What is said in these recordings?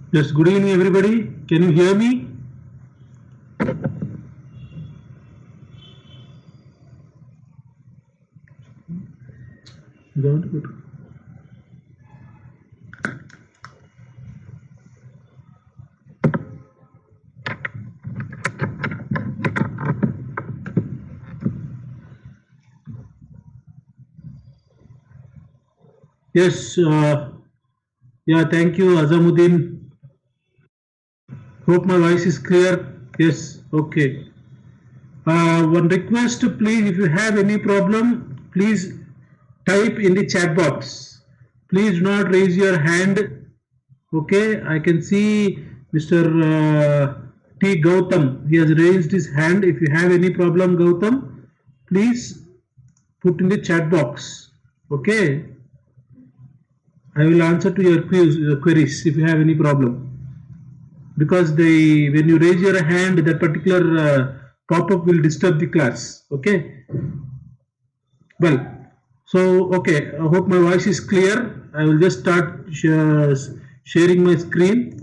Yes, good evening everybody. Can you hear me? Good. Yes, yeah, thank you, Azamuddin. Hope my voice is clear. Yes, okay. One request, please, if you have any problem, please type in the chat box. Please do not raise your hand. Okay, I can see Mr. T. Gautam. He has raised his hand. If you have any problem, Gautam, please put in the chat box. Okay, I will answer to your queries if you have any problem. Because when you raise your hand, that particular pop-up will disturb the class. Okay. Well, so okay. I hope my voice is clear. I will just start sharing my screen.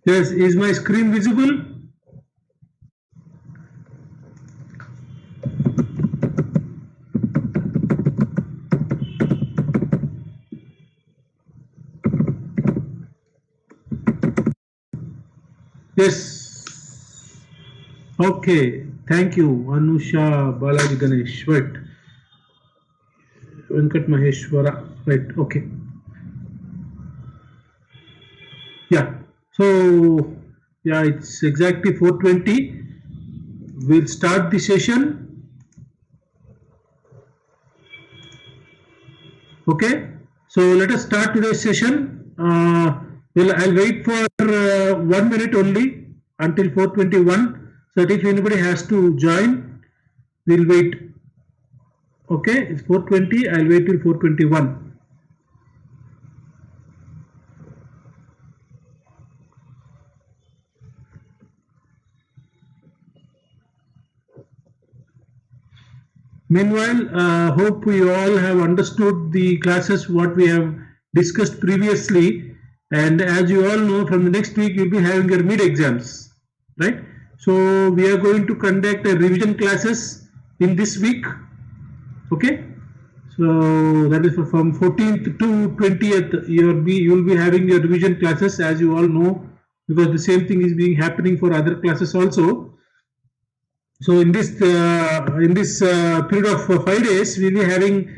Yes, is my screen visible? Yes. Okay. Thank you, Anusha Balaji Ganesh. Right. Venkat Maheshwara. Right. Okay. Yeah. So yeah, it's exactly 4:20. We'll start the session. Okay. So let us start today's session. I'll wait for 1 minute only until 4:21. So that if anybody has to join, we'll wait. Okay, it's 4:20. I'll wait till 4:21. Meanwhile, hope you all have understood the classes what we have discussed previously. And as you all know, from the next week you'll be having your mid exams, right? So we are going to conduct a revision classes in this week. Okay. So that is from 14th to 20th. You'll be having your revision classes, as you all know, because the same thing is being happening for other classes also. So in this period of 5 days, we'll be having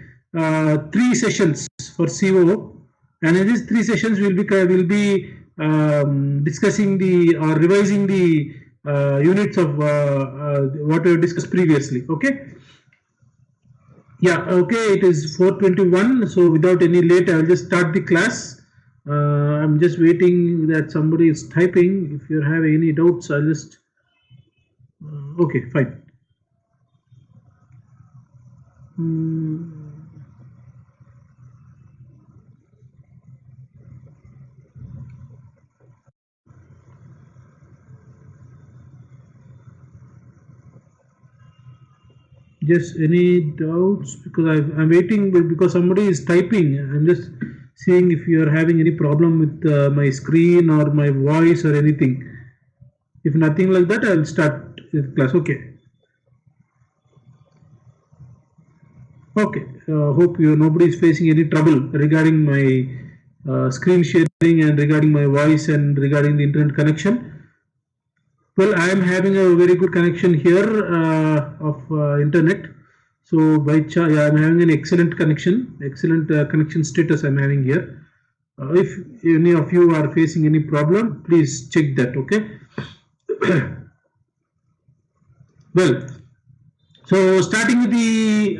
3 sessions for CO, and in these 3 sessions, we'll be discussing or revising the units of what we discussed previously. Okay. Yeah. Okay. It is 4:21. So without any late, I will just start the class. I'm just waiting that somebody is typing. If you have any doubts, I'll just. Okay, fine. Yes, any doubts? Because I'm waiting because somebody is typing. I'm just seeing if you are having any problem with my screen or my voice or anything. If nothing like that, I'll start the class. Okay. Okay. Hope nobody is facing any trouble regarding my screen sharing and regarding my voice and regarding the internet connection. Well, I am having a very good connection here of internet. So by yeah, I'm having an excellent connection, connection status I'm having here. If any of you are facing any problem, please check that. Okay. Well, so starting with the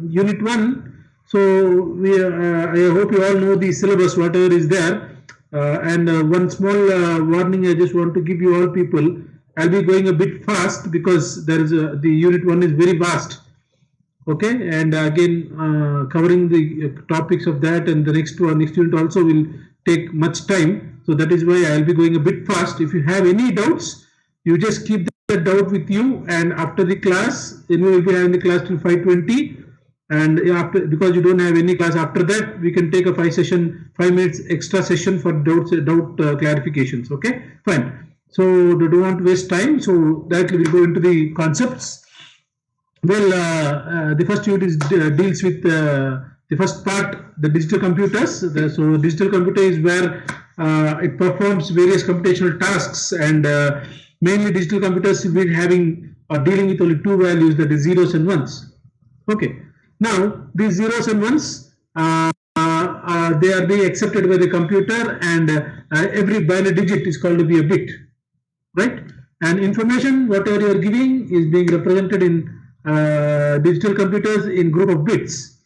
unit 1, so I hope you all know the syllabus, whatever is there. And one small warning I just want to give you all people. I'll be going a bit fast because there is the unit 1 is very vast. Okay, and again covering the topics of that, and the next unit also will take much time. So that is why I'll be going a bit fast. If you have any doubts, you just keep that doubt with you, and after the class, then we will be having the class till 5:20. And after, because you don't have any class after that, we can take a 5 minutes extra session for doubt clarifications. Okay, fine. So don't want to waste time. So directly we'll go into the concepts. Well, the first unit deals with the first part, the digital computers. So digital computer is where it performs various computational tasks, and mainly digital computers will be having or dealing with only two values, that is zeros and ones. Okay. Now these zeros and ones they are being accepted by the computer, and every binary digit is called to be a bit, right? And information whatever you are giving is being represented in digital computers in group of bits,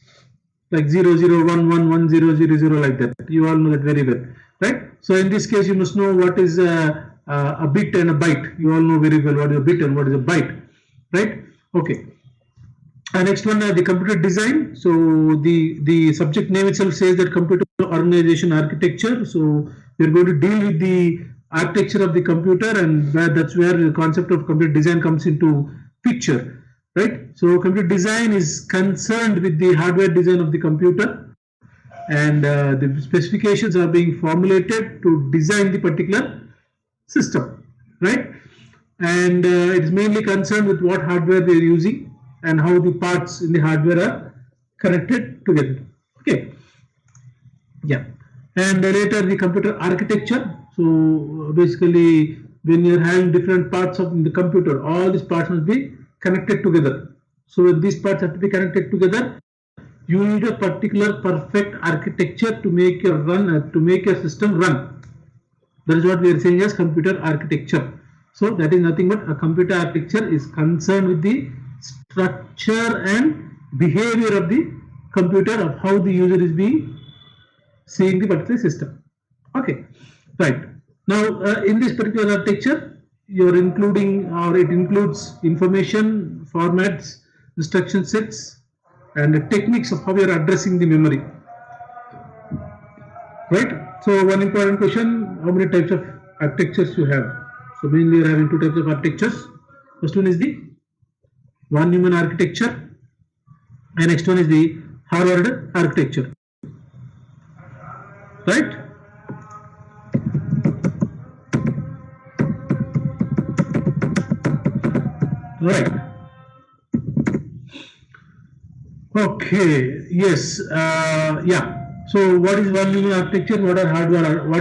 like 00111000, like that. You all know that very well, right? So in this case, you must know what is a bit and a byte. You all know very well what is a bit and what is a byte, right? Okay. Next one, the computer design. So the subject name itself says that computer organization architecture. So we are going to deal with the architecture of the computer, and that's where the concept of computer design comes into picture. Right, so computer design is concerned with the hardware design of the computer, and the specifications are being formulated to design the particular system, right? And it is mainly concerned with what hardware they are using and how the parts in the hardware are connected together. Okay, yeah, and later the computer architecture. So basically, when you are having different parts of the computer, all these parts must be connected together. So when these parts have to be connected together, you need a particular perfect architecture to make your system run. That is what we are saying as computer architecture. So that is nothing but a computer architecture is concerned with the structure and behavior of the computer, of how the user is being seeing the particular system. Okay, right. Now in this particular architecture, you're including, or it includes, information formats, instruction sets, and the techniques of how you are addressing the memory, right? So one important question, how many types of architectures you have? So mainly you are having two types of architectures. First one is the von Neumann architecture, and next one is the Harvard architecture, right? Right. Okay. Yes. Yeah. So, what is von Neumann architecture? What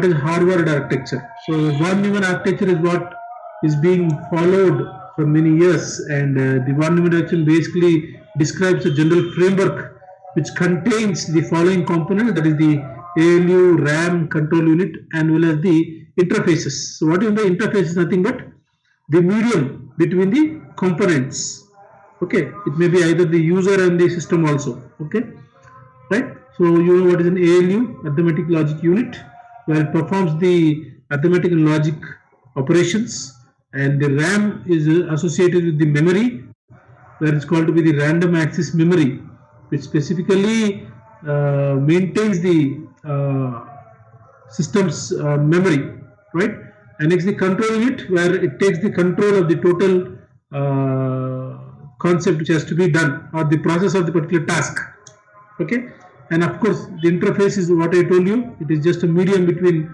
is Harvard architecture? So, von Neumann architecture is what is being followed for many years, and the von Neumann architecture basically describes a general framework which contains the following components: that is the ALU, RAM, control unit, and well as the interfaces. So, what is the interface? Is nothing but the medium between the components. Okay, it may be either the user and the system also. Okay, right? So you know what is an ALU, arithmetic logic unit, where it performs the arithmetic and logic operations, and the RAM is associated with the memory, where it's called to be the random access memory, which specifically maintains the system's memory, right? And next the control unit, where it takes the control of the total concept which has to be done, or the process of the particular task. Okay, and of course the interface is what I told you. It is just a medium between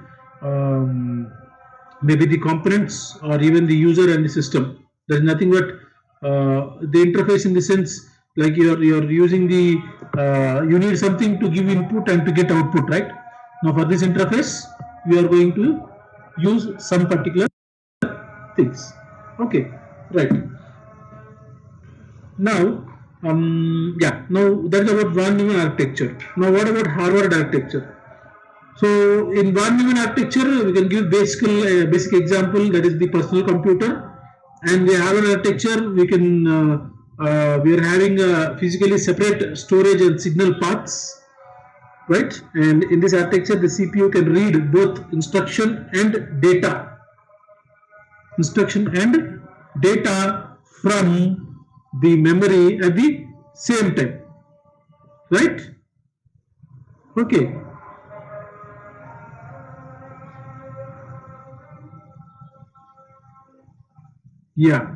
maybe the components or even the user and the system. There is nothing but the interface, in the sense like you're using the you need something to give input and to get output, right? Now for this interface we are going to use some particular things. Okay, right. Now Yeah, now that's about Van Neumann architecture. Now what about Harvard architecture? So in Van Neumann architecture, we can give basic example, that is the personal computer, and the Harvard architecture we can we are having physically separate storage and signal paths, right? And in this architecture, the CPU can read both instruction and data from the memory at the same time, right? Okay. Yeah.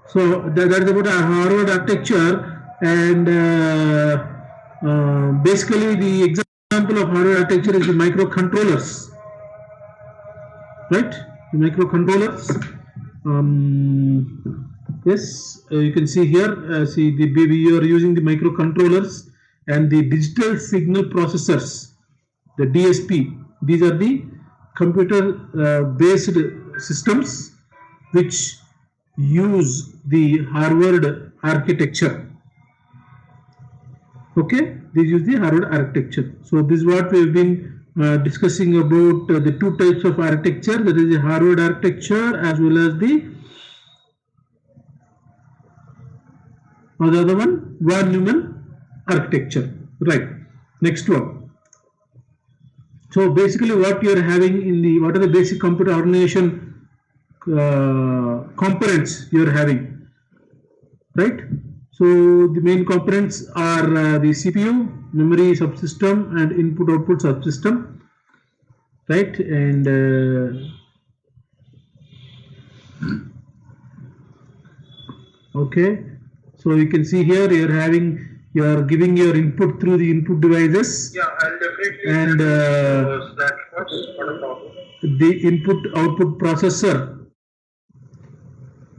So that's about our Harvard architecture, and basically the example of Harvard architecture is the microcontrollers, right? The microcontrollers. Yes, you can see here. See, we are using the microcontrollers and the digital signal processors, the DSP. These are the computer-based systems which use the Harvard architecture. Okay, they use the Harvard architecture. So this is what we have been discussing about the two types of architecture, that is the Harvard architecture as well as the other one, Van Neumann architecture. Right. Next one. So basically, what you are having in the what are the basic computer organization components you are having, right? So the main components are the CPU, memory subsystem, and input-output subsystem, right? And okay, so you can see here you are giving your input through the input devices. Yeah, I'll definitely. And the input-output processor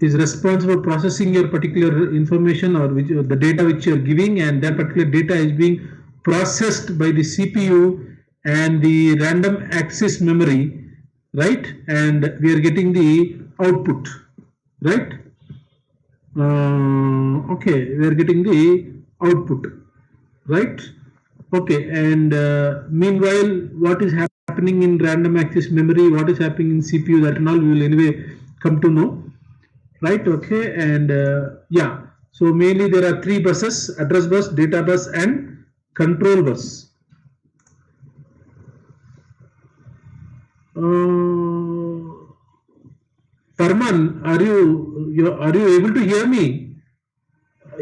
is responsible for processing your particular information or the data which you are giving, and that particular data is being processed by the CPU and the random access memory, right? And we are getting the output, right? Okay, we are getting the output, right? Okay, and meanwhile, what is happening in random access memory, what is happening in CPU, that and all we will anyway come to know. Right, okay, and yeah, so mainly there are three buses: address bus, data bus, and control bus. Parman, are you able to hear me?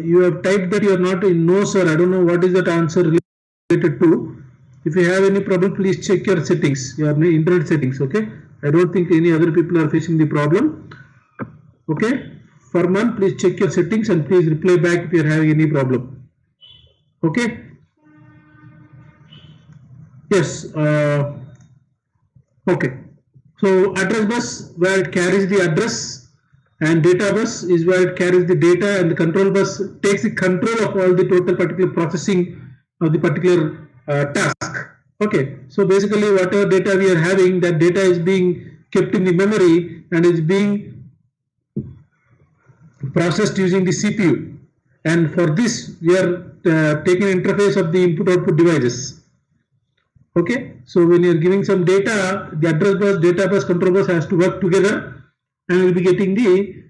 You have typed that you are not in. No, sir, I don't know what is that answer related to. If you have any problem, please check your settings, your internet settings. Okay, I don't think any other people are facing the problem. Okay, Farman, please check your settings and please reply back if you are having any problem. Okay. Yes. Okay. So address bus where it carries the address, and data bus is where it carries the data, and the control bus takes the control of all the total particular processing of the particular task. Okay. So basically, whatever data we are having, that data is being kept in the memory and is being processed using the CPU, and for this we are taking interface of the input-output devices. Okay, so when you are giving some data, the address bus, data bus, control bus has to work together, and we'll be getting the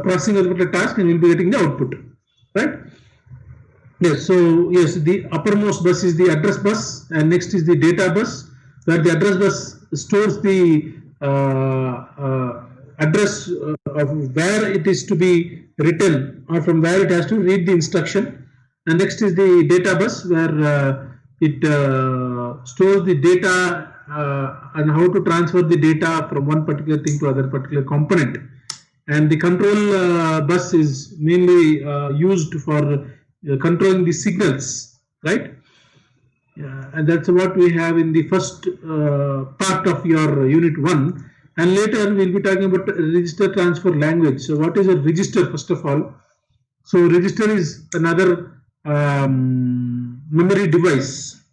processing of the task, and we'll be getting the output, right? Yes, so yes, the uppermost bus is the address bus, and next is the data bus, where the address bus stores the address of where it is to be written, or from where it has to read the instruction, and next is the data bus, where it stores the data and how to transfer the data from one particular thing to other particular component, and the control bus is mainly used for controlling the signals, right? And that's what we have in the first part of your unit 1. And later we'll be talking about register transfer language. So what is a register, first of all? So register is another memory device,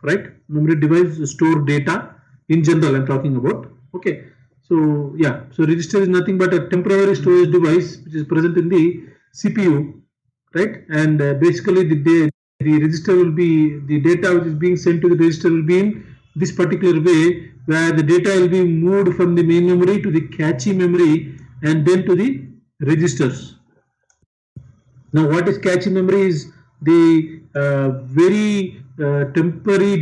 right? Memory device to store data in general I'm talking about. Okay. So yeah, so register is nothing but a temporary storage device which is present in the CPU, right? And basically the register will be, the data which is being sent to the register will be in this particular way, where the data will be moved from the main memory to the cache memory and then to the registers. Now, what is cache memory is the very temporary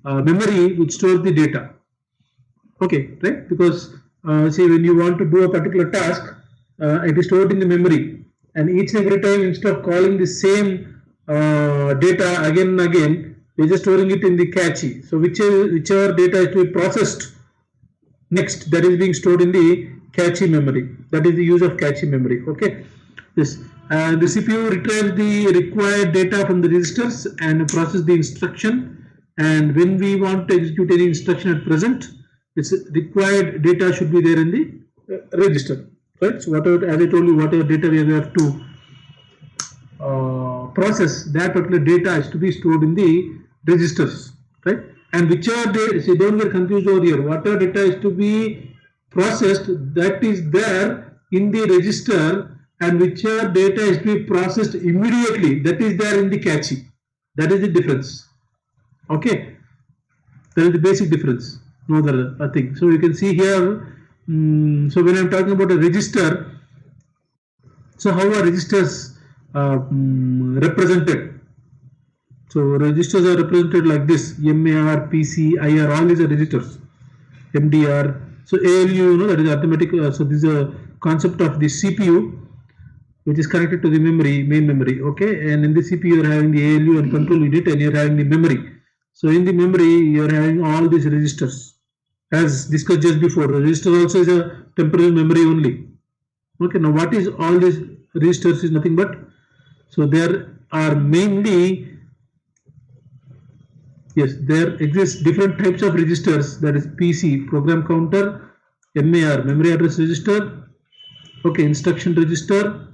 memory which stores the data. Okay, right? Because see, when you want to do a particular task, it is stored in the memory, and each and every time, instead of calling the same data again and again, we are just storing it in the cache. So whichever data is to be processed next, that is being stored in the cache memory. That is the use of cache memory. Okay, yes. The CPU retrieves the required data from the registers and process the instruction. And when we want to execute any instruction at present, its required data should be there in the register, right? So whatever, as I told you, whatever data we have to process, that particular data is to be stored in the registers, right? And whichever data, see, don't get confused over here. Whatever data is to be processed, that is there in the register, and whichever data is to be processed immediately, that is there in the cache. That is the difference. Okay, that is the basic difference. No other thing. So you can see here. So when I'm talking about a register, so how are registers represented? So registers are represented like this: MAR, PC, IR. All these are registers. MDR. So ALU, you know, that is arithmetic. So this is a concept of the CPU, which is connected to the memory, main memory. Okay, and in the CPU you are having the ALU and control unit, and you are having the memory. So in the memory you are having all these registers, as discussed just before. The register also is a temporary memory only. Okay, now what is all these registers is nothing but, so there are mainly, yes, there exist different types of registers. That is PC, program counter, MAR, memory address register, okay, instruction register,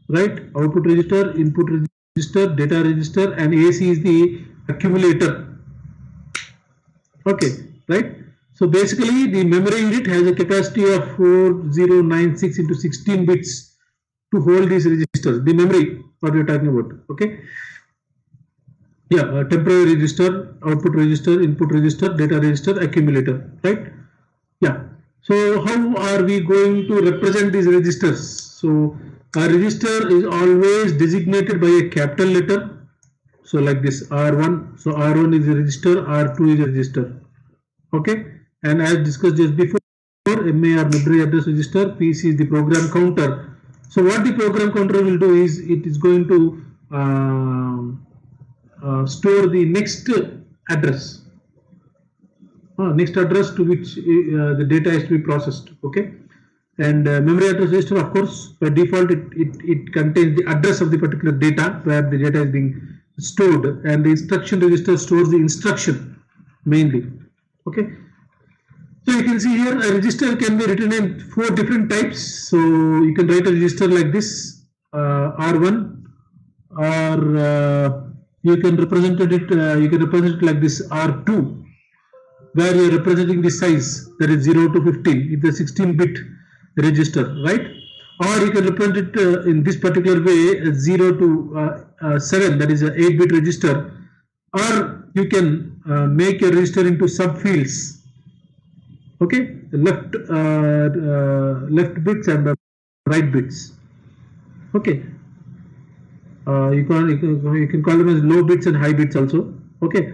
right, output register, input register, data register, and AC is the accumulator. Okay, right. So basically the memory unit has a capacity of 4096 into 16 bits to hold these registers. The memory, what we are talking about. Okay. Yeah, temporary register, output register, input register, data register, accumulator, right? Yeah. So how are we going to represent these registers? So a register is always designated by a capital letter. So like this, R1. So R1 is a register, R2 is a register. Okay. And as discussed just before, MAR, memory address register, PC is the program counter. So what the program counter will do is, it is going to store the next address, to which the data is to be processed. Okay, and memory address register, of course, by default it contains the address of the particular data where the data is being stored, and the instruction register stores the instruction mainly. Okay, so you can see here a register can be written in 4 different types. So you can write a register like this, R1, or you can represent it like this, R2, where you are representing the size, that is 0 to 15. It's a 16-bit register, right? Or you can represent it in this particular way, 0 to 7, that is an 8-bit register. Or you can make your register into subfields. Okay, left bits and right bits. Okay. You can call them as low bits and high bits also. Okay,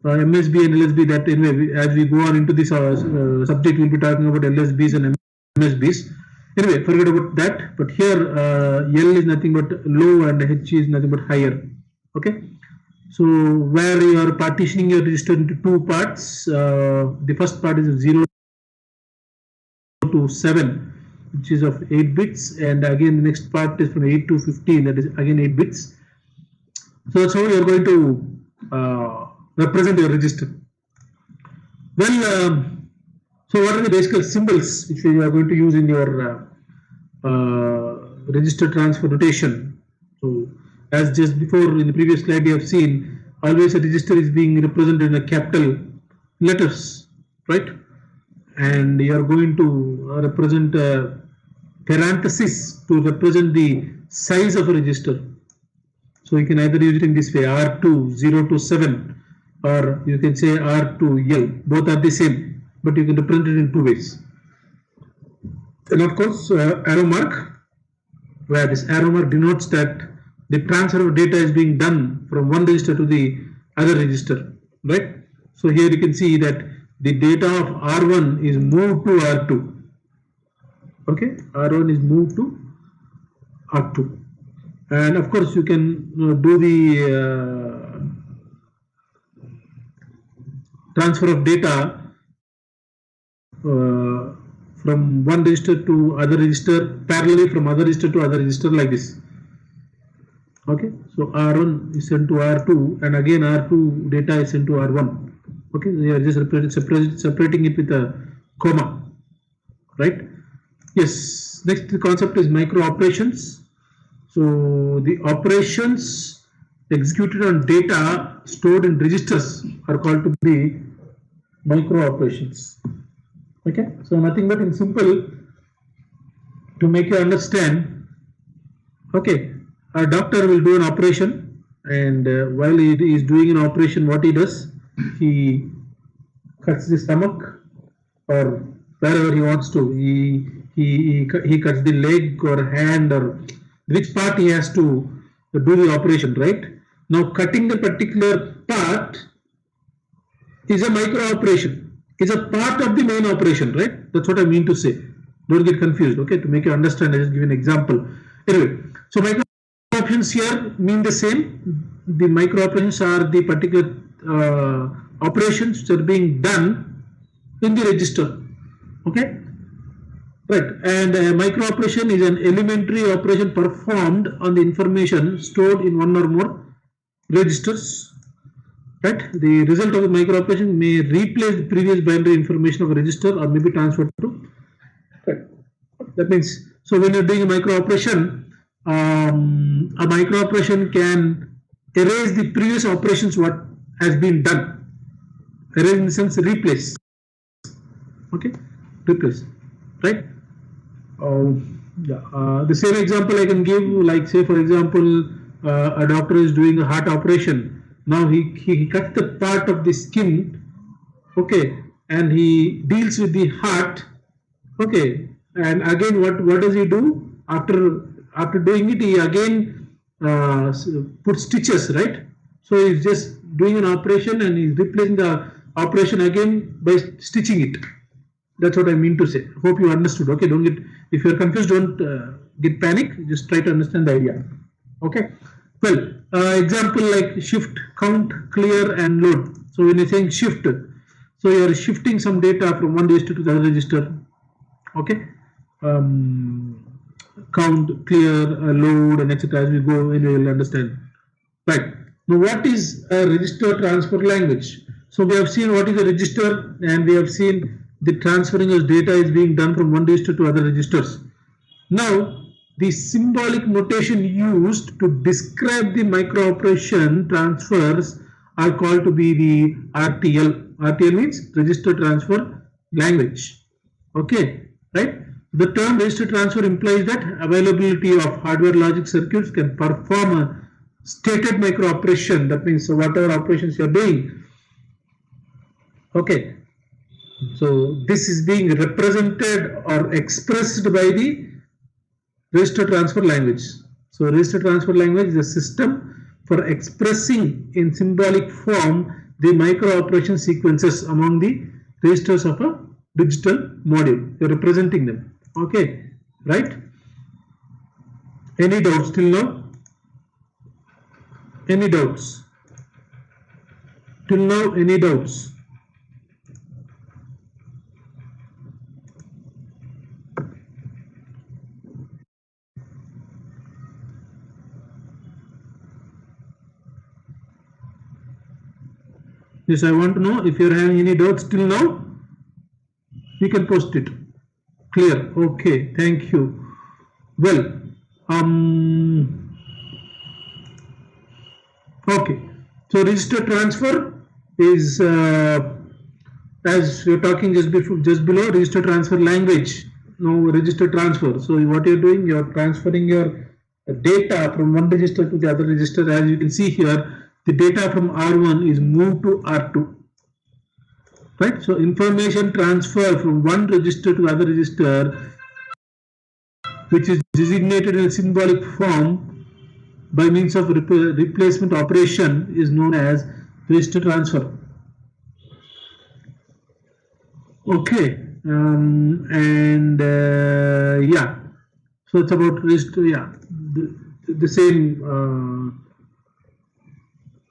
MSB and LSB, that anyway, as we go on into this subject, we'll be talking about LSBs and MSBs. Anyway, forget about that. But here L is nothing but low and H is nothing but higher. Okay, so where you are partitioning your register into 2 parts. The first part is 0 to 7, which is of 8 bits, and again the next part is from 8 to 15, that is again 8 bits. So that's how you are going to represent your register. Well, so what are the basic symbols which you are going to use in your register transfer notation? So as just before in the previous slide you have seen, always a register is being represented in a capital letters, right? And you are going to represent parenthesis to represent the size of a register. So you can either use it in this way, R2 0 to 7, or you can say R2L. Both are the same, but you can represent it in two ways. And of course, arrow mark, where this arrow mark denotes that the transfer of data is being done from one register to the other register, right? So here you can see that the data of R1 is moved to R2. Okay, R1 is moved to R2. And of course, you can do the transfer of data from one register to other register, parallelly from other register to other register, like this. Okay, so R1 is sent to R2, and again R2 data is sent to R1. Okay, we are just separating it with a comma, right? Yes, next the concept is micro operations. So the operations executed on data stored in registers are called to be micro operations. Okay, so nothing but in simple, to make you understand. Okay, a doctor will do an operation, and while he is doing an operation, what he does, he cuts the stomach or wherever he wants to. He cuts the leg or hand or which part he has to do the operation, right? Now cutting the particular part is a micro operation, is a part of the main operation, right? That's what I mean to say. Don't get confused, okay? To make you understand, I just give an example. Anyway, so micro operations here mean the same. The micro operations are the particular operations which are being done in the register, okay? Right, and a micro operation is an elementary operation performed on the information stored in one or more registers. Right, the result of the micro operation may replace the previous binary information of a register or may be transferred to. Right, that means, so when you're doing a micro operation can erase the previous operations what has been done. Erase in the sense replace. Okay, replace. Right. The same example I can give, like say for example, a doctor is doing a heart operation. Now he cuts the part of the skin, okay, and he deals with the heart, okay, and again what does he do after doing it? He again puts stitches, right? So he's just doing an operation and he's replacing the operation again by stitching it. That's what I mean to say. Hope you understood. Okay, don't get, if you're confused, don't get panic. Just try to understand the idea. Okay. Well, example like shift, count, clear, and load. So when you're saying shift, so you're shifting some data from one register to the other register. Okay. Count, clear, load, and etc. As we go, and you will understand. Right. Now, what is a register transfer language? So we have seen what is a register, and we have seen the transferring of data is being done from one register to other registers. Now, the symbolic notation used to describe the micro operation transfers are called to be the RTL. RTL means register transfer language. Okay, right? The term register transfer implies that availability of hardware logic circuits can perform a stated micro operation. That means whatever operations you are doing. Okay. So this is being represented or expressed by the register transfer language. So register transfer language is a system for expressing in symbolic form the micro operation sequences among the registers of a digital module. You are representing them. Okay, right? Any doubts till now? Any doubts? Till now, any doubts? Yes, I want to know if you are having any doubts till now. You can post it. Clear. Okay. Thank you. Well, okay. So register transfer is as we are talking just below register transfer language now register transfer. So what you're doing, you're transferring your data from one register to the other register. As you can see here, the data from R1 is moved to R2. Right? So information transfer from one register to other register, which is designated in a symbolic form by means of replacement operation, is known as register transfer. Okay, yeah, so it's about register. Yeah, the same.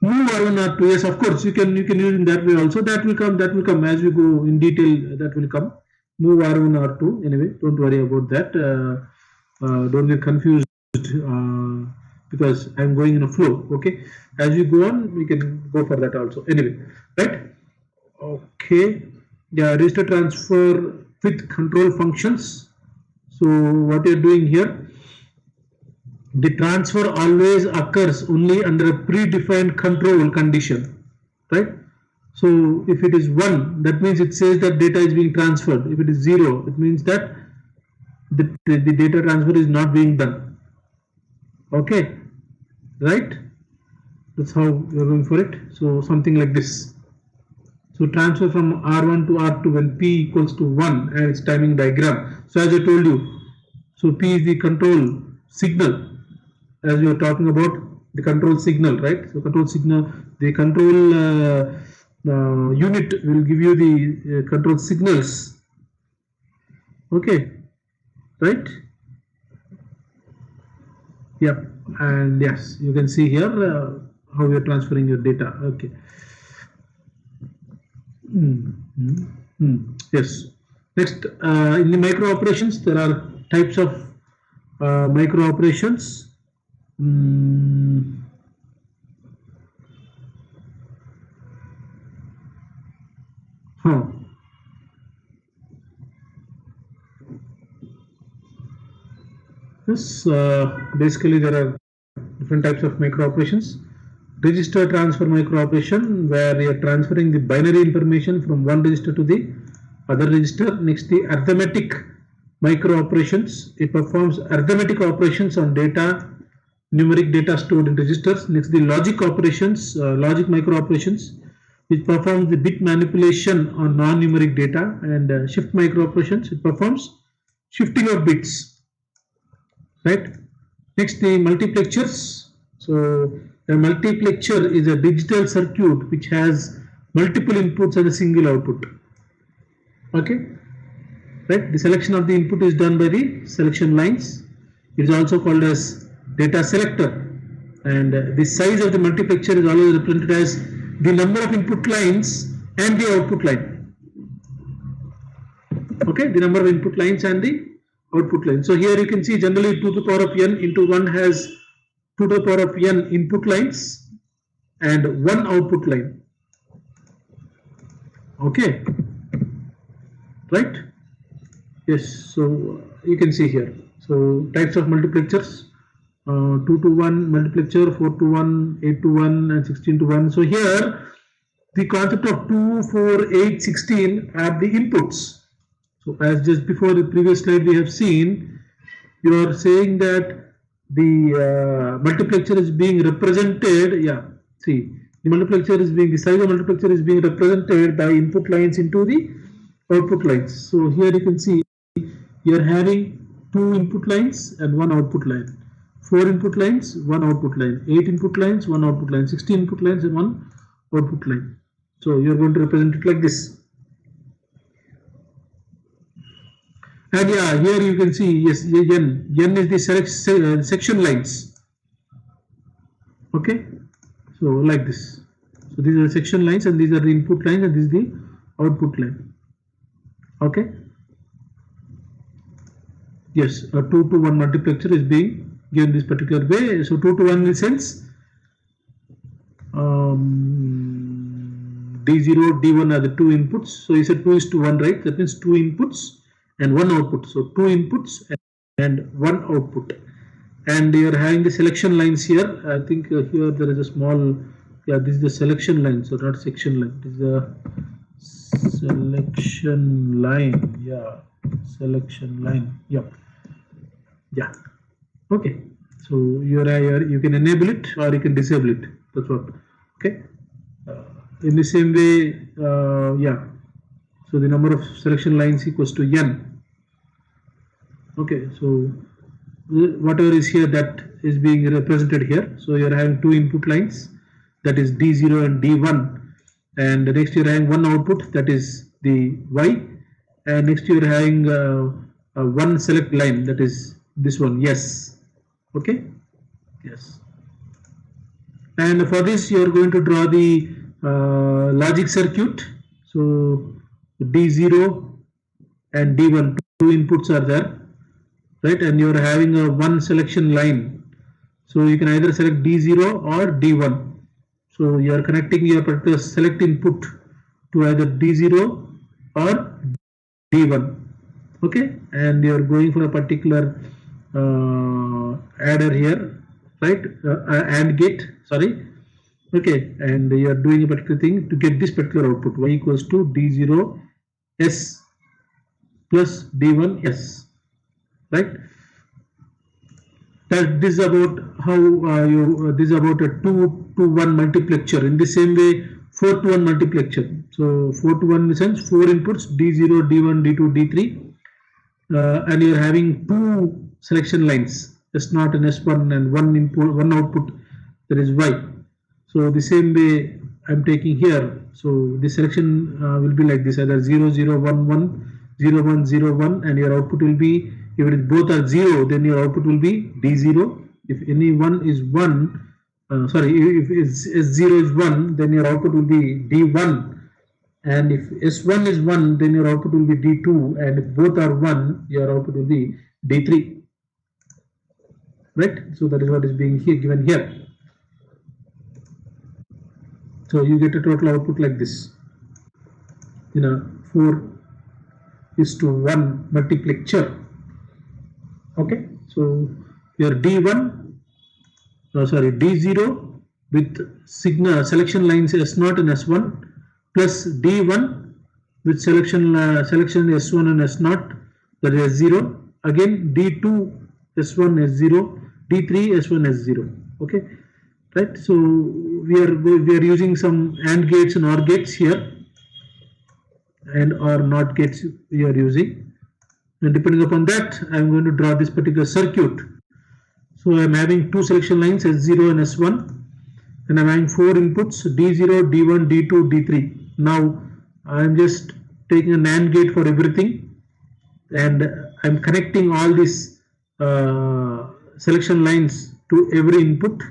Move R1 R2. Yes, of course you can use in that way also. That will come as we go in detail. That will come. Move R1 R2. Anyway, don't worry about that. Don't get confused because I'm going in a flow. Okay, as we go on, we can go for that also. Anyway, right? Okay. Yeah, register transfer with control functions. So what you're doing here, the transfer always occurs only under a predefined control condition, right? So if it is 1, that means it says that data is being transferred. If it is 0, it means that the data transfer is not being done. Okay, right? That's how you're going for it. So something like this. So transfer from R1 to R2 when P equals to 1 and its timing diagram. So as I told you, so P is the control signal, as we are talking about the control signal, right? So control signal, the control unit will give you the control signals. Okay, right? Yep, and yes, you can see here how you are transferring your data. Okay. Yes. Next, in the micro operations, there are types of micro operations. Yes, basically there are different types of micro operations. Register transfer micro operation, where you are transferring the binary information from one register to the other register. Next, the arithmetic micro operations. It performs arithmetic operations on data, numeric data stored in registers. Next, the logic operations, logic micro operations, which performs the bit manipulation on non-numeric data. And shift micro operations, it performs shifting of bits. Right. Next, the multiplexers. So a multiplexer is a digital circuit which has multiple inputs and a single output. Okay, right? The selection of the input is done by the selection lines. It is also called as data selector, and the size of the multiplexer is always represented as the number of input lines and the output line. Okay, the number of input lines and the output line. So here you can see generally 2 to the power of n into 1 has 2 to the power of n input lines and 1 output line. Okay, right? Yes, so you can see here. So types of multiplexers, 2 to 1 multiplexer, 4 to 1, 8 to 1 and 16 to 1. So here the concept of 2, 4, 8, 16 are the inputs. So as just before the previous slide we have seen, you are saying that the multiplexer is being represented. Yeah, see, the multiplexer is being, the size of multiplexer is being represented by input lines into the output lines. So here you can see you are having 2 input lines and 1 output line, 4 input lines, 1 output line, 8 input lines, 1 output line, 16 input lines and 1 output line. So you are going to represent it like this. And yeah, here you can see, yes, n is the section lines. Okay, so like this. So these are the section lines and these are the input lines and this is the output line. Okay, yes, a 2 to 1 multiplexer is being given this particular way. So 2 to 1 in the sense D0, D1 are the 2 inputs. So you said 2 is to 1, right? That means 2 inputs and 1 output. So 2 inputs and 1 output. And you are having the selection lines here. I think here there is a small, yeah, this is the selection line, so not section line. This is the selection line. Yeah, selection line. Yep. Yeah. Okay. So you can enable it or you can disable it. That's what. Okay. In the same way, yeah. So the number of selection lines equals to n. Okay. So whatever is here, that is being represented here. So you are having two input lines, that is D0 and D1, and next you are having one output, that is the Y, and next you are having one select line, that is this one, yes. Okay, yes. And for this you are going to draw the logic circuit. So D0 and D1, two inputs are there, right? And you are having a one selection line. So you can either select D0 or D1. So you are connecting your particular select input to either D0 or D1. Okay, and you are going for a particular adder here, right? AND gate, sorry. Okay, and you are doing a particular thing to get this particular output, y equals to D0 S plus D1 S, right? That this is about how this is about a 2 to 1 multiplexer. In the same way, 4 to 1 multiplexer. So 4 to 1 in the sense 4 inputs, D0, D1, D2, D3, and you are having two selection lines, S0 and S1, and one input, one output, that is Y. So the same way I am taking here. So the selection will be like this, either 0, 0, 1, 1, 0, 1, 0, 1, and your output will be, if it is both are 0, then your output will be D0. If any one is 1, if S0 is 1, then your output will be D1. And if S1 is 1, then your output will be D2. And if both are 1, your output will be D3. Right? So that is what is being here given here. So you get a total output like this in a 4:1 multiplexer. Okay, so your D1, D0 with selection lines S0 and S1 plus D1 with selection S1 and S0, that is S0. Again D2 S1 S0, D3 S1 S0. Okay, right? So we are using some AND gates and OR gates here, and or NOT gates we are using. And depending upon that, I am going to draw this particular circuit. So I am having two selection lines, S0 and S1, and I am having four inputs, D0, D1, D2, D3. Now I am just taking an AND gate for everything, and I am connecting all these selection lines to every input.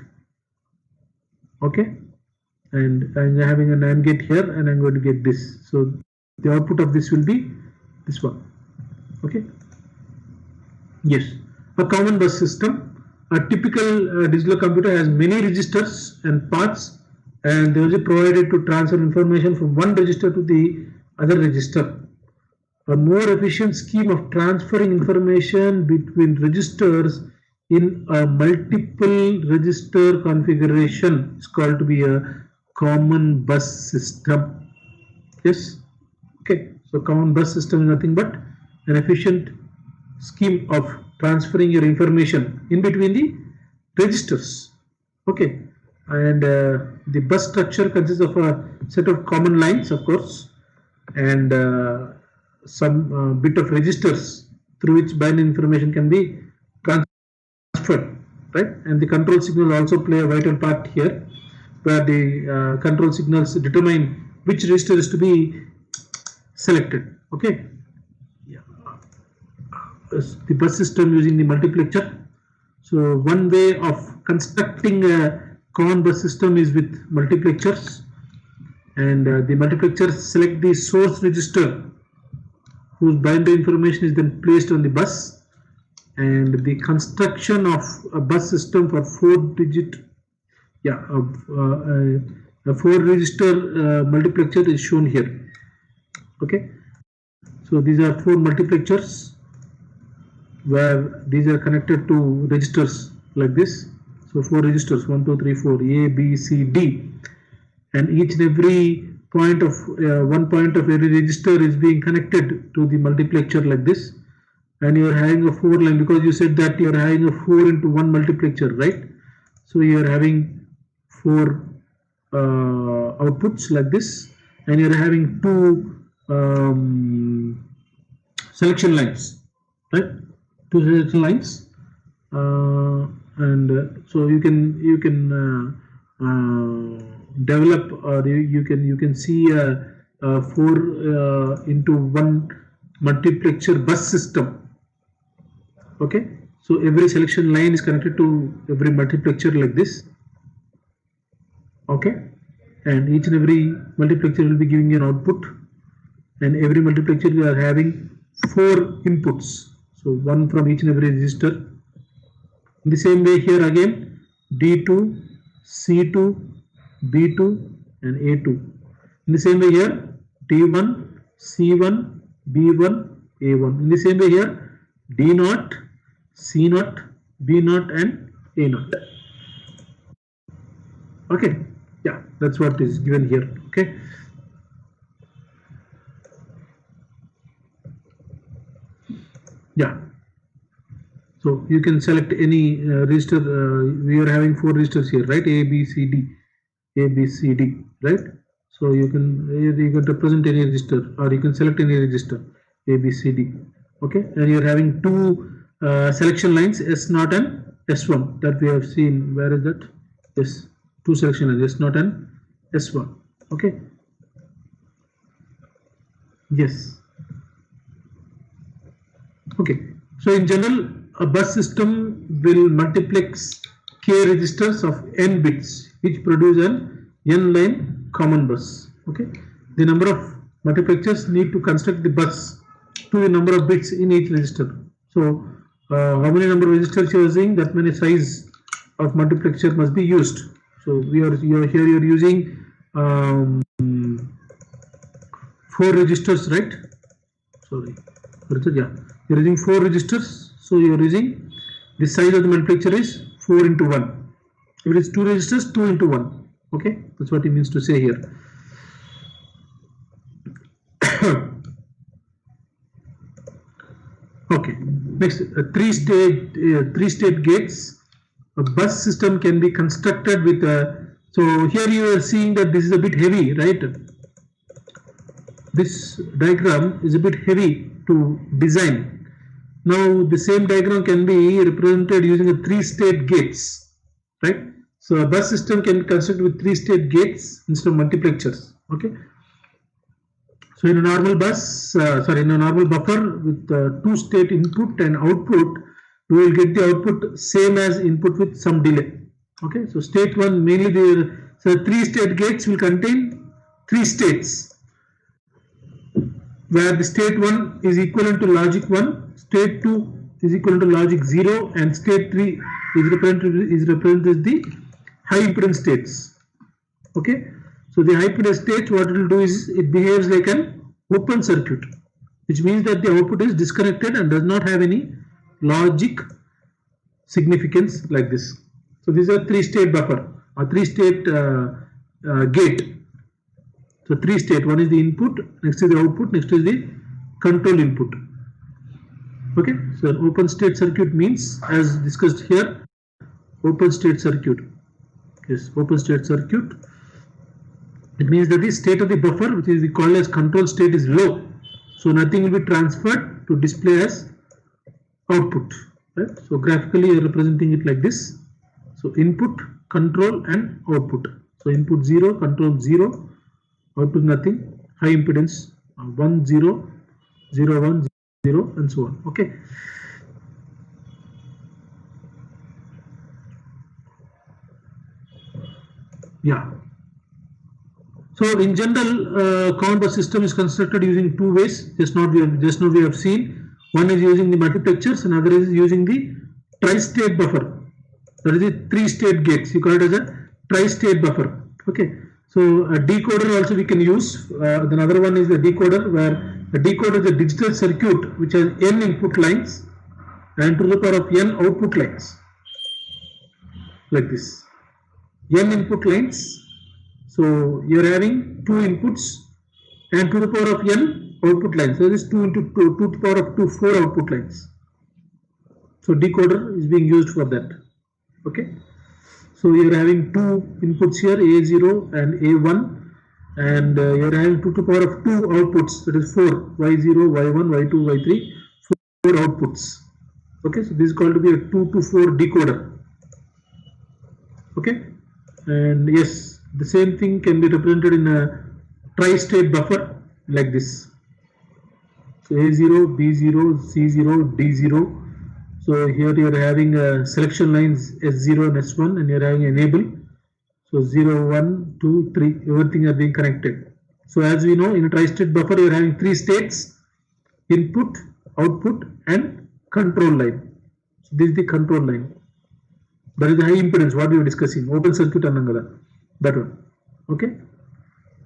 Okay, and I am having an AND gate here, and I am going to get this. So the output of this will be this one. Okay. Yes, a common bus system. A typical digital computer has many registers and paths, and they are provided to transfer information from one register to the other register. A more efficient scheme of transferring information between registers in a multiple register configuration is called to be a common bus system. Yes. Okay. So common bus system is nothing but an efficient scheme of transferring your information in between the registers. Okay, and the bus structure consists of a set of common lines, of course, and some bit of registers through which binary information can be transferred, right? And the control signal also play a vital part here, where the control signals determine which register is to be selected. Okay. The bus system using the multiplexer. So one way of constructing a common bus system is with multiplexers, and the multiplexers select the source register whose binary information is then placed on the bus, and the construction of a bus system for a 4-register multiplexer is shown here. Okay, so these are 4 multiplexers where these are connected to registers like this. So 4 registers, 1, 2, 3, 4, A, B, C, D, and each and every point of one point of every register is being connected to the multiplexer like this, and you are having a 4 line, because you said that you are having a 4 into 1 multiplexer, right? So you are having 4 outputs like this, and you are having 2 selection lines, right? 2 selection lines, and so you can develop, or you can see a 4 into 1 multiplexer bus system. Okay, so every selection line is connected to every multiplexer like this. Okay, and each and every multiplexer will be giving an output, and every multiplexer we are having 4 inputs, so 1 from each and every register. In the same way here again, D2, C2, B2 and A2. In the same way here, D1, C1, B1, A1. In the same way here, D0, C0, B0 and A0. Okay, yeah, that's what is given here. Okay. Yeah. So you can select any register. We are having 4 registers here, right? A, B, C, D. A, B, C, D, right? So you can represent any register, or you can select any register A, B, C, D. Okay, and you are having 2 selection lines, S0 and S1, that we have seen. Where is that? Yes, 2 selection lines, S0 and S1. Okay. Yes. Okay. So in general, a bus system will multiplex k registers of n bits, which produce an n line common bus. Okay, the number of multiplexers need to construct the bus to the number of bits in each register. So how many number of registers you are using, that many size of multiplexer must be used. So you are using 4 registers, right? Sorry, yeah, you are using 4 registers. So you are using, the size of the multiplexer is 4 into 1. If it is 2 registers, 2 into 1. Okay, that's what he means to say here. Okay, next, 3-state gates. A bus system can be constructed with so here you are seeing that this is a bit heavy, right? This diagram is a bit heavy to design. Now the same diagram can be represented using a 3-state gates, right? So a bus system can be constructed with 3-state gates instead of multiplexers. Okay. So in a normal bus, in a normal buffer with 2-state input and output, we will get the output same as input with some delay. Okay. So state 1 mainly so 3-state gates will contain 3 states, where the state 1 is equivalent to logic 1, state 2 is equivalent to logic 0, and state 3 is represented as the high impedance states. Okay, so the high impedance state, what it will do is it behaves like an open circuit, which means that the output is disconnected and does not have any logic significance like this. So this is a 3-state buffer, a 3-state gate. So 3-state, one is the input, next is the output, next is the control input. Okay, so open state circuit means, as discussed here, open state circuit. Yes, open state circuit. It means that the state of the buffer, which is called as control state, is low. So nothing will be transferred to display as output. Right? So graphically you are representing it like this. So input, control and output. So input 0, control 0, output nothing, high impedance 1 0 0 1 0 and so on. Okay. Yeah. So in general, common bus system is constructed using 2 ways. Just now we have seen. One is using the multiplexers, another is using the tri-state buffer. That is the 3-state gates. You call it as a tri-state buffer. Okay. So a decoder also we can use. Another one is the decoder, where the decoder is a digital circuit which has n input lines and to the power of n output lines, like this. N input lines. So So you are having 2 inputs and to the power of n output lines. So this 2 into 2 to the power of 2, 4 output lines. So decoder is being used for that. Okay. So you are having 2 inputs here, A0 and A1, and you are having 2 to the power of 2 outputs, that is 4, Y0, Y1, Y2, Y3, 4 outputs. Okay, so this is called to be a 2 to 4 decoder. Okay, and yes, the same thing can be represented in a tri-state buffer like this. So A0, B0, C0, D0. So here you are having selection lines S0 and S1, and you are having enable. So 0, 1, 2, 3, everything are being connected. So as we know, in a tri-state buffer, you are having 3 states: input, output, and control line. So this is the control line. That is the high impedance, what we were discussing, open circuit annangala, that one. Okay.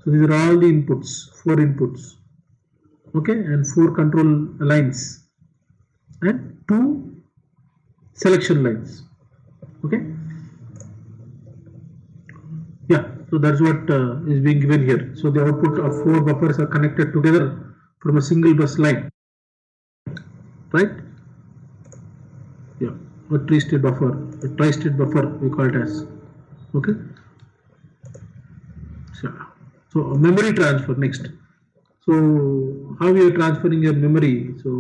So these are all the inputs, 4 inputs. Okay, and 4 control lines and 2 selection lines. Okay. Yeah, so that's what is being given here. So the output of 4 buffers are connected together from a single bus line, right? Yeah, a tri-state buffer we call it as. Okay. So memory transfer next. So how we are transferring your memory? So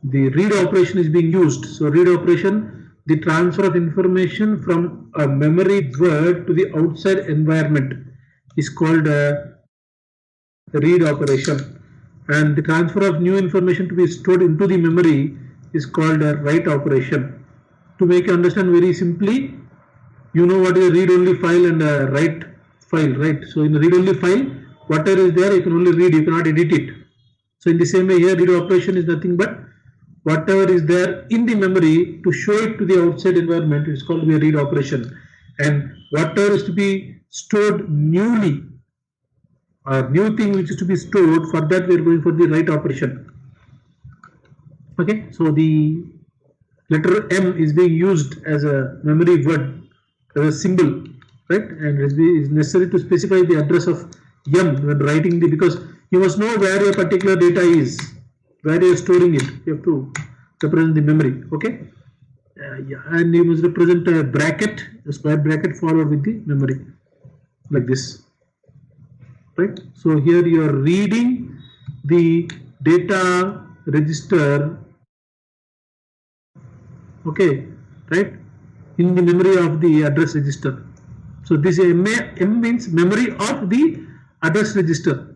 the read operation is being used. So read operation, the transfer of information from a memory word to the outside environment is called a read operation, and the transfer of new information to be stored into the memory is called a write operation. To make you understand very simply, you know what is a read only file and a write file, right? So in the read only file, whatever is there you can only read, you cannot edit it. So in the same way here, read operation is nothing but whatever is there in the memory to show it to the outside environment is called a read operation, and whatever is to be stored newly or new thing which is to be stored, for that we are going for the write operation. Okay, so the letter M is being used as a memory word, as a symbol, right? And it is necessary to specify the address of M when writing the, because you must know where your particular data is, where you are storing it. You have to represent the memory. Okay, yeah, and you must represent a bracket, a square bracket followed with the memory, like this, right? So here you are reading the data register, okay, right, in the memory of the address register. So this M means memory of the address register.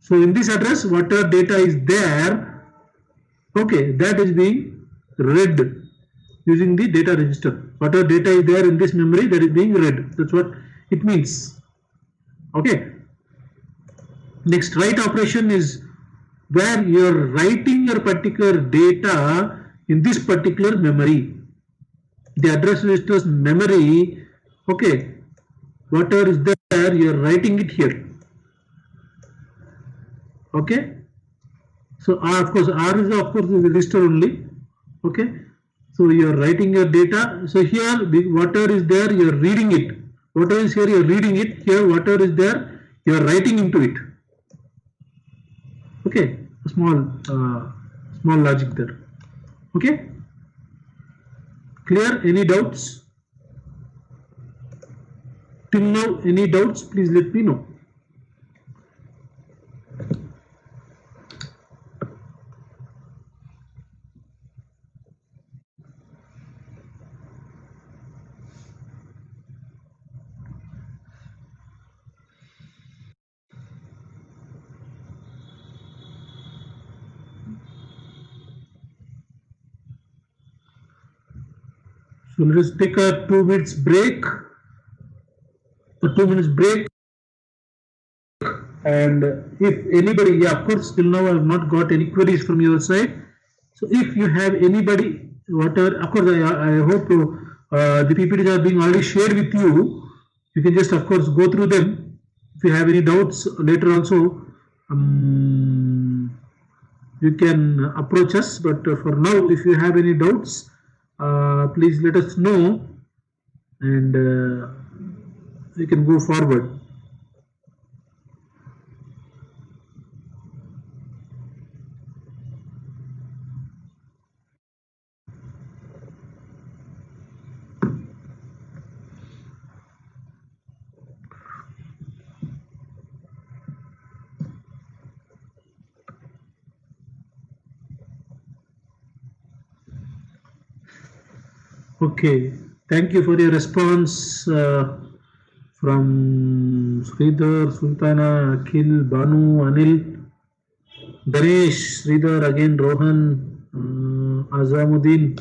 So in this address, whatever data is there, okay, that is being read using the data register. Whatever data is there in this memory, that is being read. That's what it means. Okay. Next, write operation is where you are writing your particular data in this particular memory. The address register's memory, okay, whatever is there, you are writing it here. Okay. So R, of course, R is of course the register only. Okay. So you are writing your data. So here, whatever is there, you are reading it. Whatever is here, you are reading it. Here, whatever is there, you are writing into it. Okay. A small logic there. Okay. Clear? Any doubts? Till now, any doubts? Please let me know. So let us take a 2 minutes break. A 2 minutes break. And if anybody, yeah, of course, till now I have not got any queries from your side. So if you have anybody, whatever, of course, I hope the PPTs are being already shared with you. You can just, of course, go through them. If you have any doubts later also, you can approach us. But for now, if you have any doubts, please let us know, and we can go forward. Okay, thank you for your response from Sridhar, Sultana, Akhil, Banu, Anil, Ganesh, Sridhar, again Rohan, Azamuddin.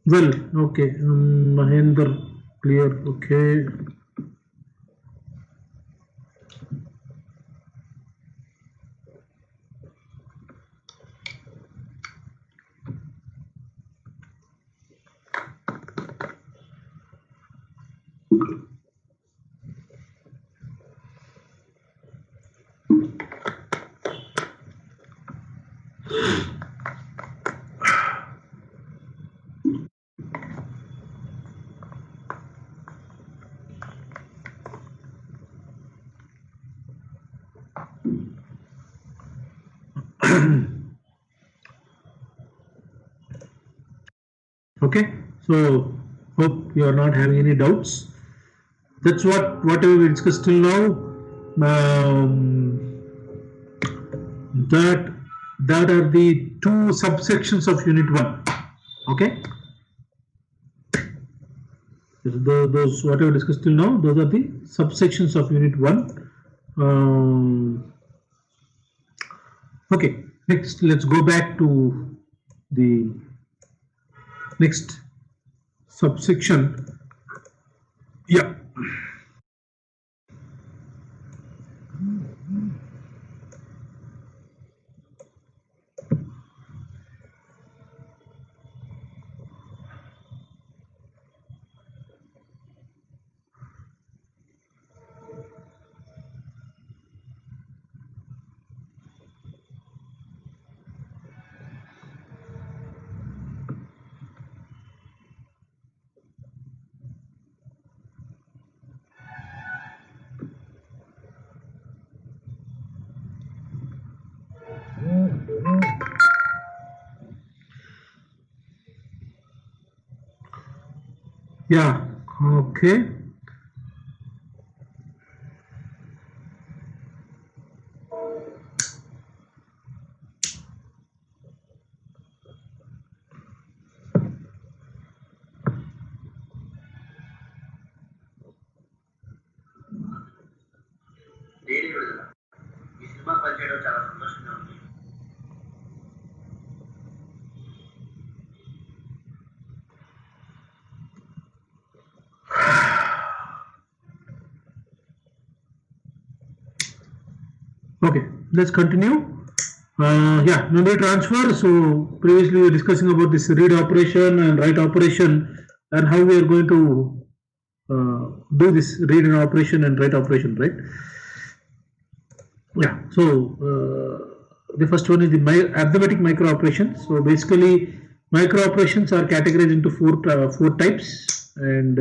Well, okay, Mahendra, clear, okay. Okay, so hope you are not having any doubts. That's whatever we discussed till now. That that are the two subsections of Unit 1. Okay, those whatever discussed till now, those are the subsections of Unit 1. Okay, next let's go back to the next subsection. Yeah. Yeah, okay. Okay, let's continue. Yeah, memory transfer. So previously we were discussing about this read operation and write operation and how we are going to do this read and operation and write operation, right? Yeah. So the first one is the arithmetic micro operations. So basically, micro operations are categorized into four types, and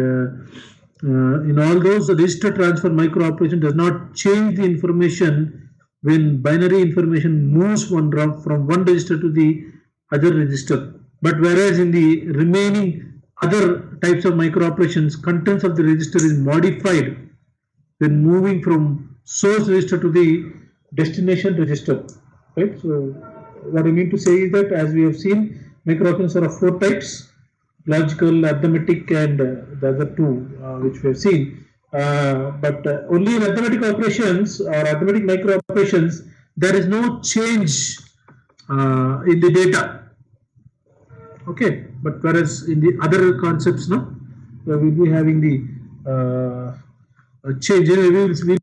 In all those, the register transfer micro operation does not change the information when binary information moves from one register to the other register. But whereas in the remaining other types of micro operations, contents of the register is modified when moving from source register to the destination register. Right. So what I mean to say is that, as we have seen, micro operations are of 4 types: logical, arithmetic, and the other 2 which we have seen. But only in arithmetic operations or arithmetic micro operations, there is no change in the data. Okay, but whereas in the other concepts, no, we will be having the change. We'll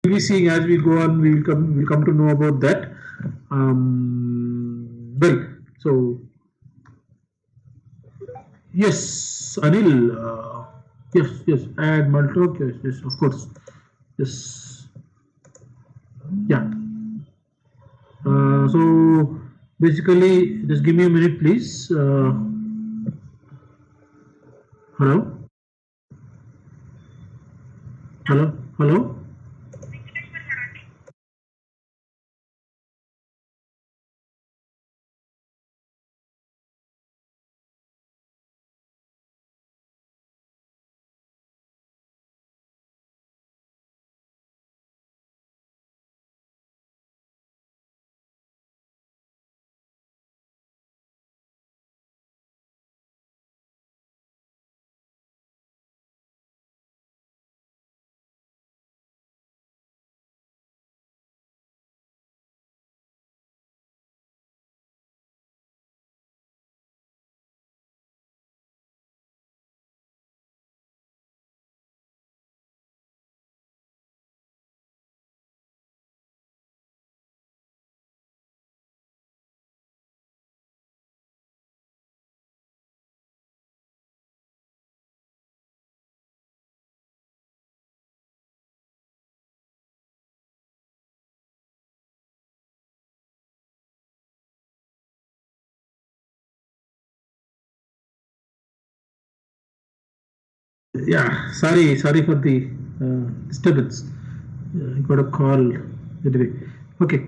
be seeing as we go on. We'll come to know about that. Well, so yes, Anil. Yes. Add multi-talk. Yes, of course. Yes. Yeah. So basically, just give me a minute, please. Hello. Yeah, sorry for the disturbance. I got a call anyway. Okay.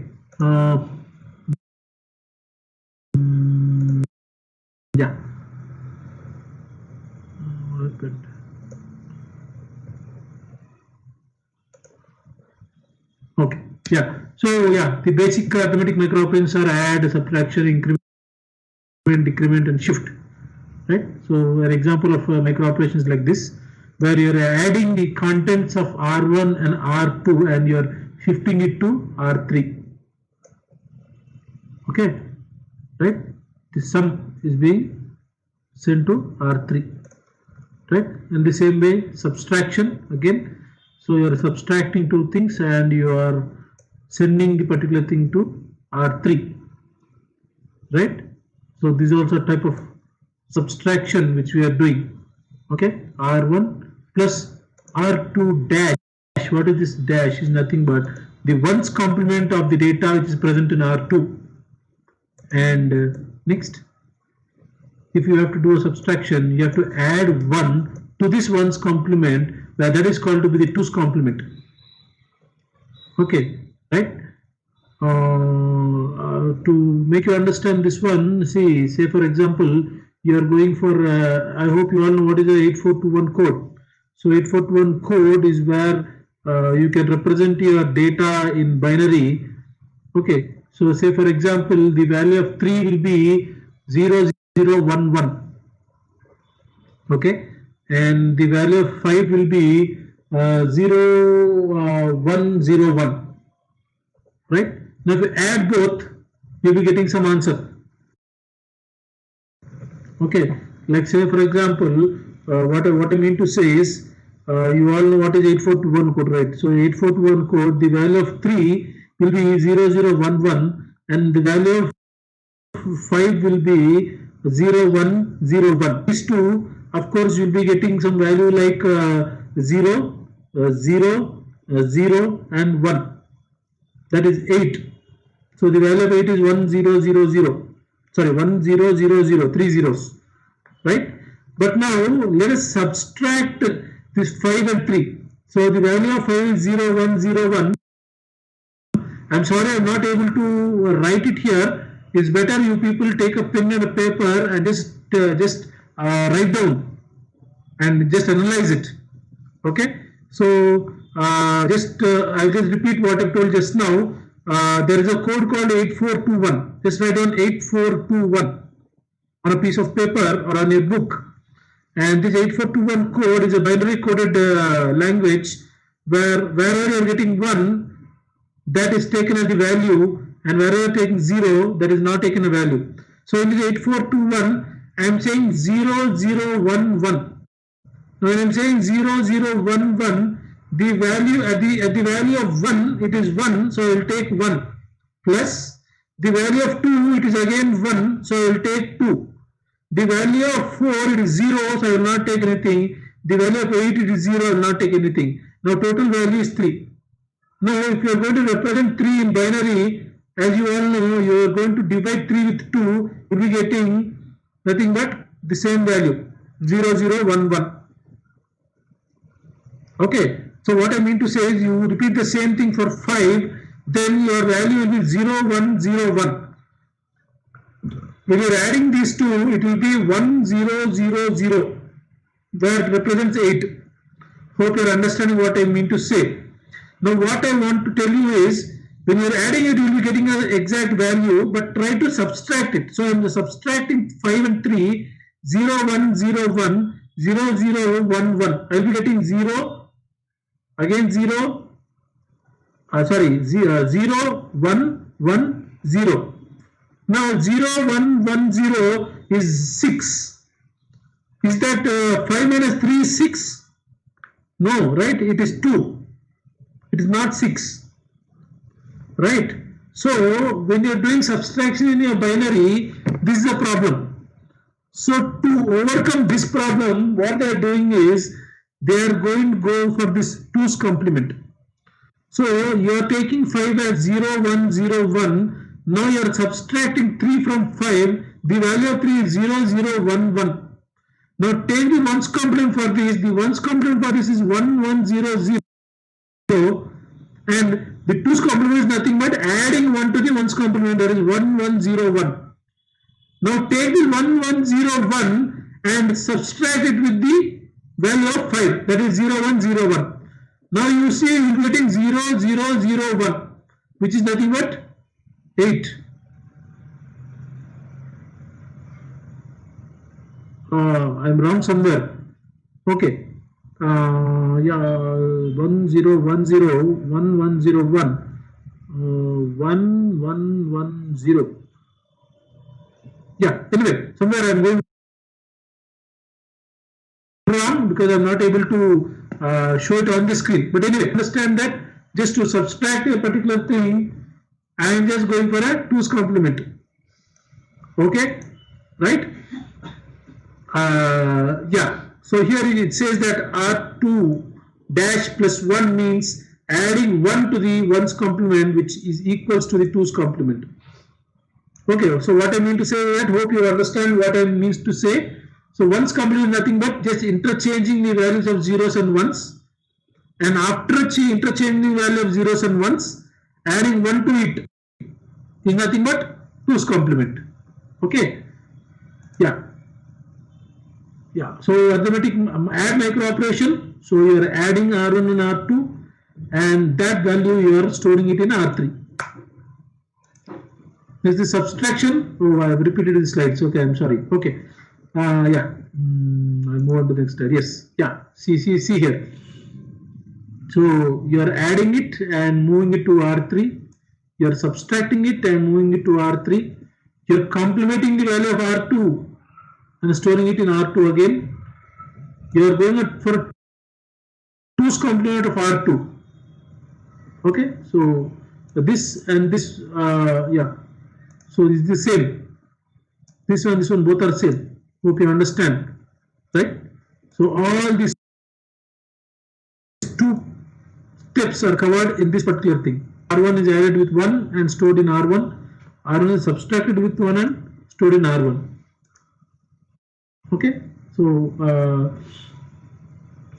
Yeah. What happened? Okay. Yeah. So yeah, the basic arithmetic micro operations are add, subtraction, increment, decrement, and shift. Right. So an example of micro operations like this, where you're adding the contents of R1 and R2 and you're shifting it to R3. Okay. Right. The sum is being sent to R3. Right. In the same way, subtraction again. So you are subtracting 2 things and you are sending the particular thing to R3. Right. So this is also a type of subtraction which we are doing. Okay. R1 plus R2 dash. What is this dash? Is nothing but the ones complement of the data which is present in R2. And next, if you have to do a subtraction, you have to add 1 to this one's complement, where that is called to be the 2's complement. Okay, right? To make you understand this one, say for example, you are going for, I hope you all know what is the 8421 code. So 8421 code is where you can represent your data in binary. Okay, so say for example, the value of 3 will be 0011. Okay, and the value of 5 will be 0101. Right? Now if you add both, you'll be getting some answer. Okay, like say for example, what I mean to say is, you all know what is 8421 code, right? So 8421 code, the value of 3 will be 0011 and the value of 5 will be 0101. These two, of course, you'll be getting some value like 0, 0, 0 and 1. That is 8. So the value of 8 is 1000. Sorry, 1000, 3 zeros. Right? But now let us subtract this 5 and 3. So the value of 5 is 0, 1, 0, 1. I'm sorry, I'm not able to write it here. It's better you people take a pen and a paper and just write down and just analyze it. Okay. So I'll just repeat what I've told just now. There is a code called 8421. Just write down 8421 on a piece of paper or on a book. And this 8421 code is a binary coded language where wherever you are getting 1, that is taken as the value, and wherever you are taking 0, that is not taken a value. So in this 8421, I am saying 0011. Now when I am saying 0011, the value at the value of 1, it is 1, so I will take 1, plus the value of 2, it is again 1, so I will take 2. The value of 4, it is 0, so I will not take anything. The value of 8, it is 0, I will not take anything. Now total value is 3. Now if you are going to represent 3 in binary, as you all know, you are going to divide 3 with 2, you will be getting nothing but the same value, 0011. Okay, so what I mean to say is you repeat the same thing for 5, then your value will be 0101. When you are adding these two, it will be 1000, where it represents 8. Hope you are understanding what I mean to say. Now what I want to tell you is, when you are adding it, you will be getting an exact value, but try to subtract it. So I am subtracting 5 and 3, 0101, 0011. I will be getting 0, again 0, 0, 1, 1, 0. Now 0110 is 6. Is that 5 minus 3 is 6? No, right? It is 2. It is not 6. Right? So when you are doing subtraction in your binary, this is a problem. So to overcome this problem, what they are doing is, they are going to go for this 2's complement. So you are taking 5 as 0101. Now you are subtracting 3 from 5. The value of 3 is 0011. Now take the 1's complement for this. The 1's complement for this is 1100. And the 2's complement is nothing but adding 1 to the 1's complement, that is 1101. Now take the 1101 and subtract it with the value of 5, that is 0101. Now you see you are getting 0001, which is nothing but 8. I am wrong somewhere. Okay. 1010, 1101, 1110. Yeah, anyway, somewhere I am going wrong because I am not able to show it on the screen. But anyway, understand that just to subtract a particular thing, I am just going for a 2's complement. Okay, right? Yeah. So here it says that R2 dash plus 1 means adding 1 to the 1's complement, which is equals to the 2's complement. Okay, so what I mean to say is that, hope you understand what I mean to say. So 1's complement is nothing but just interchanging the values of zeros and ones, and after interchanging the value of zeros and ones, adding 1 to it is nothing but 2's complement. Okay, yeah. Yeah, so arithmetic add micro operation. So you are adding R1 and R2, and that value you are storing it in R3. This is the subtraction. Oh, I have repeated the slides. Okay, I'm sorry. Okay, yeah. I move on to the next slide. Yes, yeah. See here. So you are adding it and moving it to R3. You are subtracting it and moving it to R3. You are complementing the value of R2 and storing it in R2 again. You are going for 2's complement of R2. Okay, so this and this, yeah. So it's the same. This one, both are same. Hope you understand, right? So all these 2 steps are covered in this particular thing. R1 is added with 1 and stored in R1. R1 is subtracted with 1 and stored in R1. Okay, so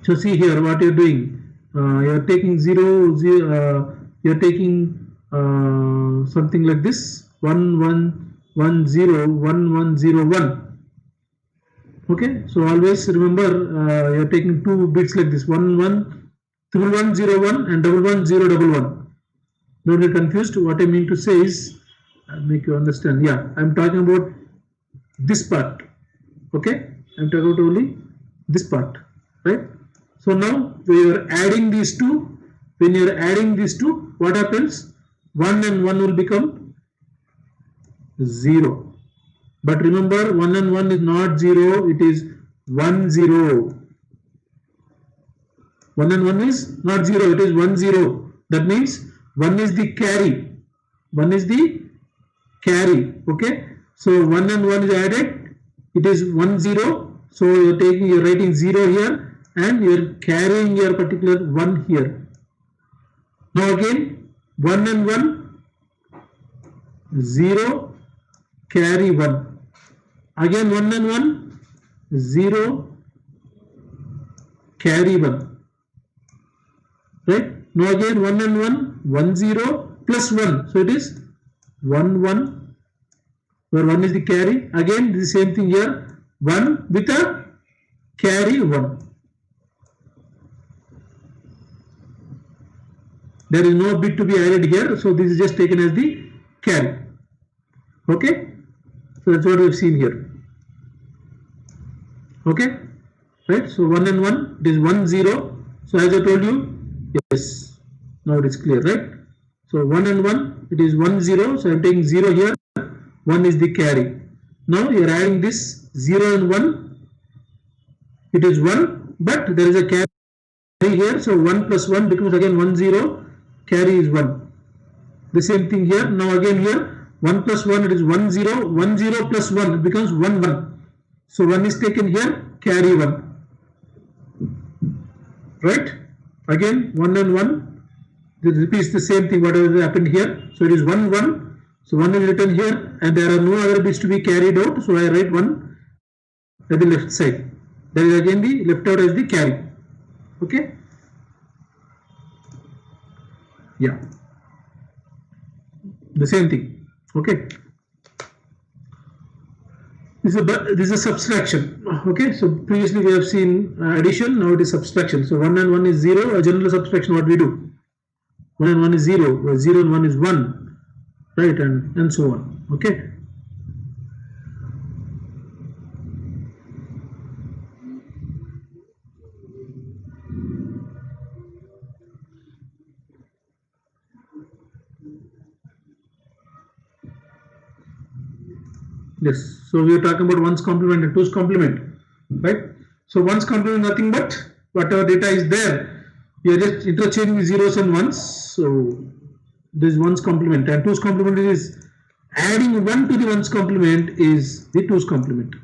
So see here what you're doing. You're taking 0, 0 you're taking something like this 1 1 1 0 1 1 0 1. Okay, so always remember you're taking 2 bits like this 1 1 1 0 1 and 1 1 0 1 1. Don't get confused. What I mean to say is, I'll make you understand. Yeah, I'm talking about this part. Okay, I'm talking about only this part, right? So now we are adding these two. When you are adding these two, what happens? 1 and 1 will become 0. But remember, 1 and 1 is not 0, it is 1 0. 1 and 1 is not 0, it is 1 0. That means 1 is the carry. 1 is the carry. Okay. So 1 and 1 is added. It is 1 0. So you're writing 0 here and you're carrying your particular 1 here. Now again 1 and 1 0 carry 1. Again 1 and 1 0 carry 1. Right? Now again 1 and 1 1 0 plus 1. So it is 1 1, where 1 is the carry. Again the same thing here, 1 with a carry 1. There is no bit to be added here, so this is just taken as the carry. Okay, so that's what we have seen here. Okay, right? So 1 and 1, it is 1 0. So as I told you, yes, now it is clear, right? So 1 and 1, it is 1 0. So I am taking 0 here. 1 is the carry. Now you are adding this 0 and 1. It is 1, but there is a carry here. So 1 plus 1 becomes again 1 0. Carry is 1. The same thing here. Now again here 1 plus 1, it is 1 0. 1 0 plus 1, it becomes 1 1. So 1 is taken here. Carry 1. Right? Again 1 and 1. This repeats the same thing whatever happened here. So it is 1 1. So 1 is written here and there are no other bits to be carried out. So I write 1 at the left side. That is again the left out as the carry. Okay. Yeah. The same thing. Okay. This is a subtraction. Okay. So previously we have seen addition. Now it is subtraction. So 1 and 1 is 0. A general subtraction, what we do? 1 and 1 is 0. 0 and 1 is 1. Right, and so on. Okay. Yes. So we are talking about 1's complement and 2's complement, right? So 1's complement nothing but whatever data is there. You are just interchanging the zeros and ones. So this 1's complement, and 2's complement is adding 1 to the 1's complement is the 2's complement.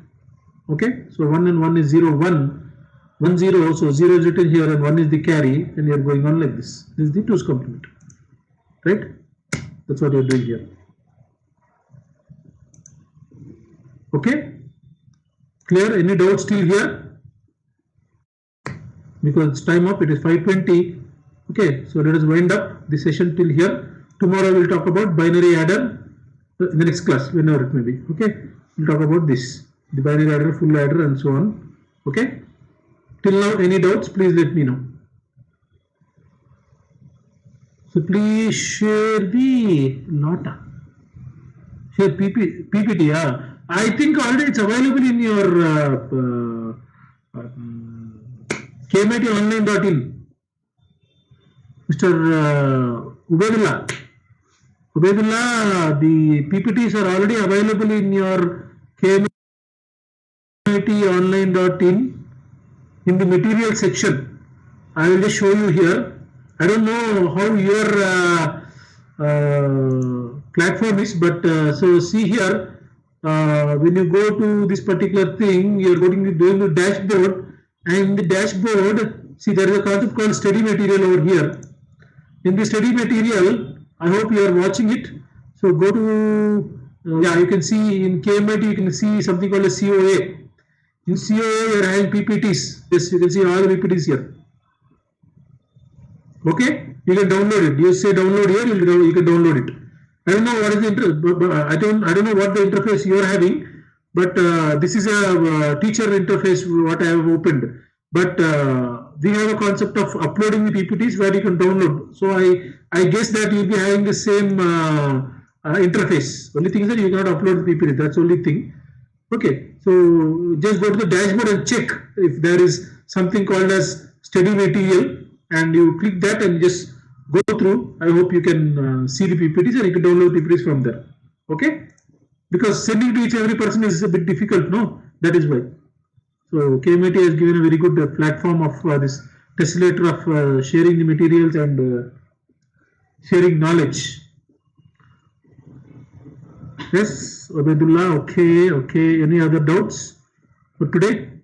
Okay, so 1 and 1 is 0 1 1 0. So 0 is written here and 1 is the carry, and you are going on like this. This is the 2's complement, right? That's what you are doing here. Okay, clear? Any doubts still here? Because it's time up, it is 5:20. Okay, so let us wind up the session till here. Tomorrow we'll talk about binary adder in the next class, whenever it may be. Okay, we'll talk about this, the binary adder, full adder, and so on. Okay, till now any doubts, please let me know. So please share the Lata, share PPT. Yeah, I think already it's available in your KMITonline.in. Mr. Ubaidullah, the PPTs are already available in your KMITonline.in in the material section. I will just show you here. I don't know how your platform is, but so see here. When you go to this particular thing, you are going to do the dashboard, and in the dashboard, see there is a concept called study material over here. In the study material, I hope you are watching it. So go to, yeah, you can see in KMIT, you can see something called a COA. In COA, you are having PPTs. Yes, you can see all the PPTs here. Okay, you can download it. You say download here, you can download it. I don't know what is the I don't know what the interface you are having, but this is a teacher interface what I have opened. But we have a concept of uploading the PPTs where you can download. So I guess that you'll be having the same interface. Only thing is that you cannot upload the PPT. That's the only thing. Okay, so just go to the dashboard and check if there is something called as study material, and you click that and just go through. I hope you can see the PPTs and you can download PPTs from there. Okay, because sending to each every person is a bit difficult. No, that is why. So KMIT has given a very good platform of this tesserator of sharing the materials and sharing knowledge. Yes, Abedullah. Okay. Any other doubts for today?